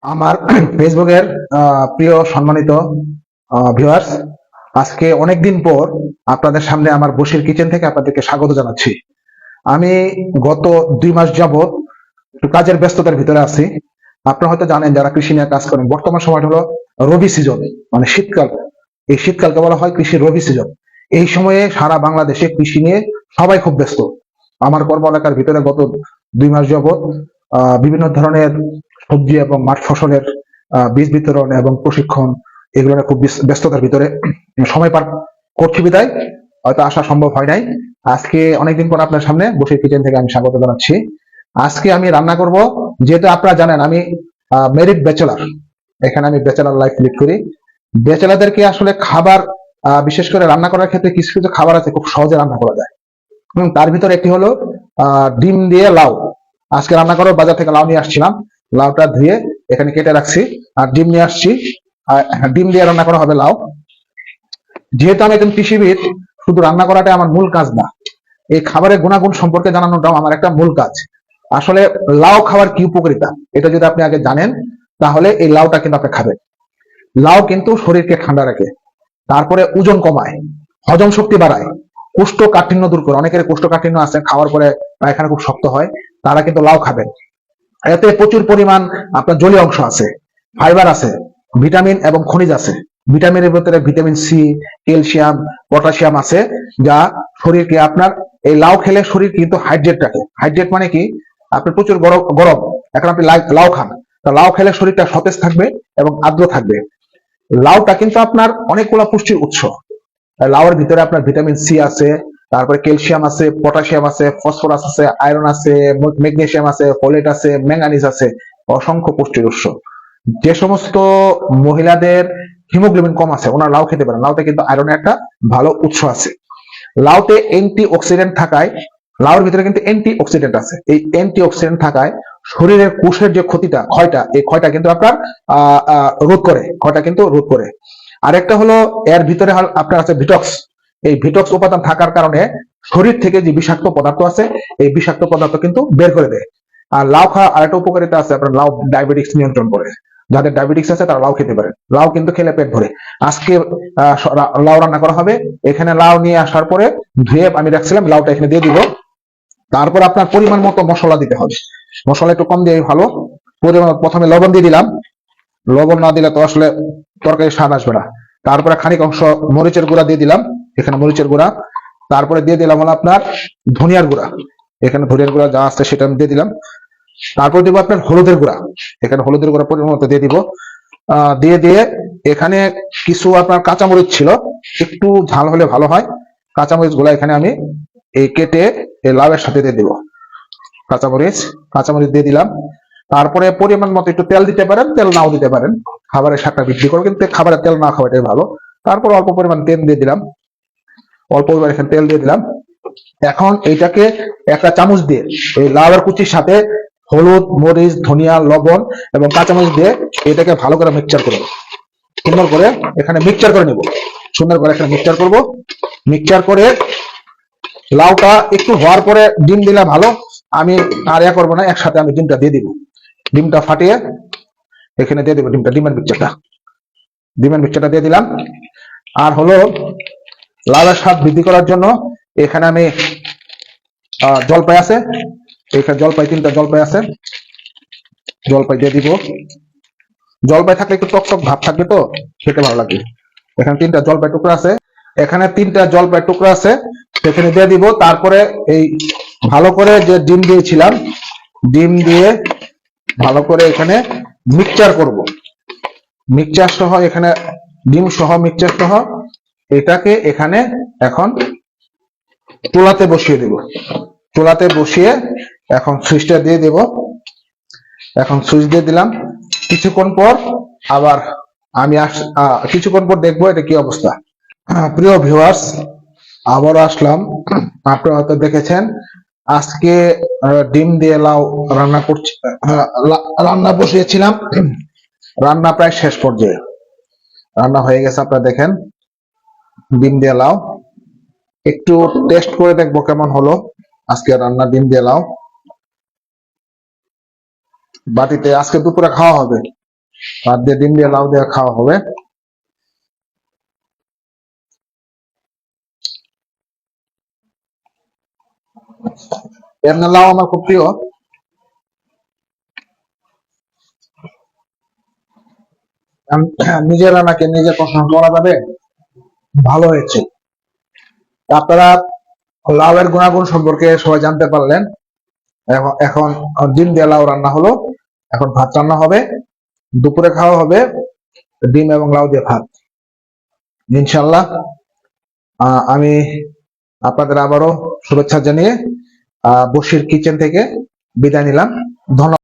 আমার ফেসবুকের প্রিয় সম্মানিত ভিউয়ার্স, আজকে অনেকদিন পর আপনাদের সামনে আমার বসির কিচেন থেকে আপনাদেরকে স্বাগত জানাচ্ছি। আমি গত 2 মাস যাবত একটু কাজের ব্যস্ততার ভিতরে আছি। আপনারা হয়তো জানেন, যারা কৃষি নিয়ে কাজ করেন, বর্তমান সময় হলো রবি সিজন, মানে শীতকাল। এই শীতকালকে বলা হয় কৃষির রবি সিজন। এই সময়ে সারা বাংলাদেশে কৃষি নিয়ে সবাই খুব ব্যস্ত। আমার কর্ম এলাকার ভিতরে গত 2 মাস যাবত বিভিন্ন ধরনের সবজি এবং মাঠ ফসলের বীজ বিতরণ এবং প্রশিক্ষণ, এগুলো নিয়ে খুব ব্যস্ততার ভিতরে সময় পার করছি বিদায় হয়তো আসা সম্ভব হয় নাই। আজকে অনেকদিন পর আপনার সামনে বসে কিচেন থেকে আমি স্বাগত জানাচ্ছি। আজকে আমি রান্না করব, যেহেতু আপনারা জানেন আমি মেরিট ব্যাচেলার। এখানে আমি ব্যাচেলার লাইফ লিড করি। ব্যাচেলারদেরকে আসলে খাবার, বিশেষ করে রান্না করার ক্ষেত্রে কিছু কিছু খাবার আছে খুব সহজে রান্না করা যায়। তার ভিতরে একটি হলো ডিম দিয়ে লাউ। আজকে রান্না করবো, বাজার থেকে লাউ নিয়ে আসছিলাম, লাউটা ধুয়ে এখানে কেটে রাখছি, আর ডিম নিয়ে আসছি। আর ডিম দিয়ে রান্না করা হবে লাউ। যেহেতু আমি একজন কৃষিবিদ, শুধু রান্না করাটাই আমার মূল কাজ না, এই খাবারের গুণাগুণ সম্পর্কে জানানোটাও আমার একটা মূল কাজ। আসলে লাউ খাওয়ার কি উপকারিতা, এটা যদি আপনি আগে জানেন, তাহলে এই লাউটা কিন্তু আপনি খাবেন। লাউ কিন্তু শরীরকে ঠান্ডা রাখে, তারপরে ওজন কমায়, হজম শক্তি বাড়ায়, কোষ্ঠকাঠিন্য দূর করে। অনেকের কোষ্ঠকাঠিন্য আছে, খাওয়ার পরে পায়খানা খুব শক্ত হয়, তারা কিন্তু লাউ খাবেন। এতে প্রচুর পরিমাণ আপনার জলীয় অংশ আছে, ফাইবার আছে, ভিটামিন এবং খনিজ আছে। ভিটামিনের ভিতরে ভিটামিন সি, ক্যালসিয়াম, পটাশিয়াম আছে, যা শরীরকে আপনার, এই লাউ খেলে শরীর কিন্তু হাইড্রেট রাখে। হাইড্রেট মানে কি, আপনি প্রচুর গরম গরম, এখন আপনি লাউ খান, তা লাউ খেলে শরীরটা সতেজ থাকবে এবং আর্দ্র থাকবে। লাউটা কিন্তু আপনার অনেকগুলো পুষ্টির উৎস। লাউয়ের ভিতরে আপনার ভিটামিন সি আছে, তারপরে ক্যালসিয়াম আছে, পটাশিয়াম আছে, ফসফরাস আছে, আয়রন আছে, ম্যাগনেসিয়াম আছে, ফোলেট আছে, ম্যাঙ্গানিজ আছে, অসংখ্য পুষ্টির উৎস। যে সমস্ত মহিলাদের হিমোগ্লোবিন কম আছে, ওনারা লাউ খেতে পারেন। লাউতে কিন্তু আয়রনের একটা ভালো উৎস আছে। লাউতে অ্যান্টি অক্সিডেন্ট থাকায়, লাউর ভিতরে কিন্তু অ্যান্টি অক্সিডেন্ট আছে, এই অ্যান্টি অক্সিডেন্ট থাকায় শরীরের কোষের যে ক্ষয়টা, এই ক্ষয়টা কিন্তু আপনার রোধ করে, ক্ষয়টা কিন্তু রোধ করে। আরেকটা হলো, এর ভিতরে আপনার আছে ভিটক্স। এই ভিটক্স উপাদান থাকার কারণে শরীর থেকে যে বিষাক্ত পদার্থ আছে, এই বিষাক্ত পদার্থ কিন্তু বের করে দেয়। আর লাউ খাওয়া আরেকটা উপকারিতা আছে, আপনার লাউ ডায়াবেটিক্স নিয়ন্ত্রণ করে। যাদের ডায়াবেটিক্স আছে তারা লাউ খেতে পারে, লাউ কিন্তু খেলে পেট ভরে। আজকে লাউ রান্না করা হবে। এখানে লাউ নিয়ে আসার পরে ধুয়ে আমি রাখছিলাম, লাউটা এখানে দিয়ে দিব। তারপর আপনার পরিমাণ মতো মশলা দিতে হবে, মশলা একটু কম দিয়ে ভালো। পরিমাণ, প্রথমে লবণ দিয়ে দিলাম, লবণ না দিলে তো আসলে তরকারি স্বাদ আসবে না। তারপরে খানিক অংশ মরিচের গুঁড়া দিয়ে দিলাম, এখানে মরিচের গুঁড়া। তারপরে দিয়ে দিলাম হলো আপনার ধনিয়ার গুঁড়া, এখানে ধনিয়ার গুঁড়া যা আছে সেটা আমি দিয়ে দিলাম। তারপর দিব আপনার হলুদের গুঁড়া, এখানে হলুদের গুঁড়া পরিমাণ মতো দিয়ে দিব। দিয়ে এখানে কিছু আপনার কাঁচামরিচ ছিল, একটু ঝাল হলে ভালো হয়। কাঁচামরিচ গুলা এখানে আমি এই কেটে এই লাউয়ের সাথে দিয়ে দিব। কাঁচামরিচ দিয়ে দিলাম। তারপরে পরিমাণ মতো একটু তেল দিতে পারেন, তেল নাও দিতে পারেন, খাবারের স্বাদটা বৃদ্ধি করে, কিন্তু খাবারের তেল না খাওয়াটাই ভালো। তারপর অল্প পরিমাণ তেল দিয়ে দিলাম, অল্প পরিমাণ এখানে তেল দিয়ে দিলাম। এখন এইটাকে একটা চামচ দিয়ে এই লাউয়ের কুচির সাথে হলুদ, মরিচ, ধনিয়া, লবণ এবং কাঁচামরিচ দিয়ে এটাকে ভালো করে মিক্সচার করব। সুন্দর করে এখানে মিক্সচার করে নিব, সুন্দর করে এখানে মিক্সচার করব। মিক্সচার করে লাউটা একটু হওয়ার পরে ডিম দিলে ভালো। আমি আর করবো না, একসাথে আমি ডিমটা দিয়ে দিব। ডিমটা ফাটিয়ে এখানে দিয়ে দিব, ডিমের মিক্সচারটা দিয়ে দিলাম। আর হলো, লাউয়ের স্বাদ বৃদ্ধি করার জন্য এখানে আমি জলপাই আছে, এখানে জলপাই, 3টা জলপাই আছে, জলপাই দিয়ে দিব। জলপাই থাকলে একটু টক টক ভাব থাকবে, তো খেতে ভালো লাগবে। এখানে 3টা জলপাই টুকরা আছে, এখানে 3টা জলপাই টুকরা আছে, সেখানে দিয়ে দিব। তারপরে এই ভালো করে যে ডিম দিয়েছিলাম, ডিম দিয়ে ভালো করে এখানে মিক্সচার করব। মিক্সচার সহ, এখানে ডিম সহ মিক্সচার সহ এটাকে এখানে এখন চুলাতে বসিয়ে দেব। চুলাতে বসিয়ে এখন সুইচটা দিয়ে দেব। এখন সুইচ দিয়ে দিলাম। কিছুক্ষণ পর আবার আমি কিছুক্ষণ পর দেখবো এটা কি অবস্থা। প্রিয় ভিউয়ার্স, আবার আসলাম। আপনারা হয়তো দেখেছেন আজকে ডিম দিয়ে লাউ রান্না করছি, রান্না বসিয়েছিলাম। রান্না প্রায় শেষ পর্যায়ে, রান্না হয়ে গেছে। আপনারা দেখেন, ডিম দিয়ে লাউ একটু টেস্ট করে দেখবো কেমন হলো আজকে রান্না। ডিম দিয়ে লাউ বাটিতে আজকে দুপুরে খাওয়া হবে। ভাত দিয়ে ডিম দিয়ে লাউ দিয়ে খাওয়া হবে। এমনি লাউ আমার খুব প্রিয়। নিজের রান্নাকে নিজে প্রশংসা করা যাবে, ভালো হয়েছে। আপনারা লাউ এর গুণাগুণ সম্পর্কে সবাই জানতে পারলেন। এখন ডিম দিয়ে লাউ রান্না হলো, এখন ভাত রান্না হবে, দুপুরে খাওয়া হবে ডিম এবং লাউ দিয়ে ভাত ইনশাল্লাহ। আমি আপনাদের আবারও শুভেচ্ছা জানিয়ে বশির কিচেন থেকে বিদায় নিলাম। ধন্যবাদ।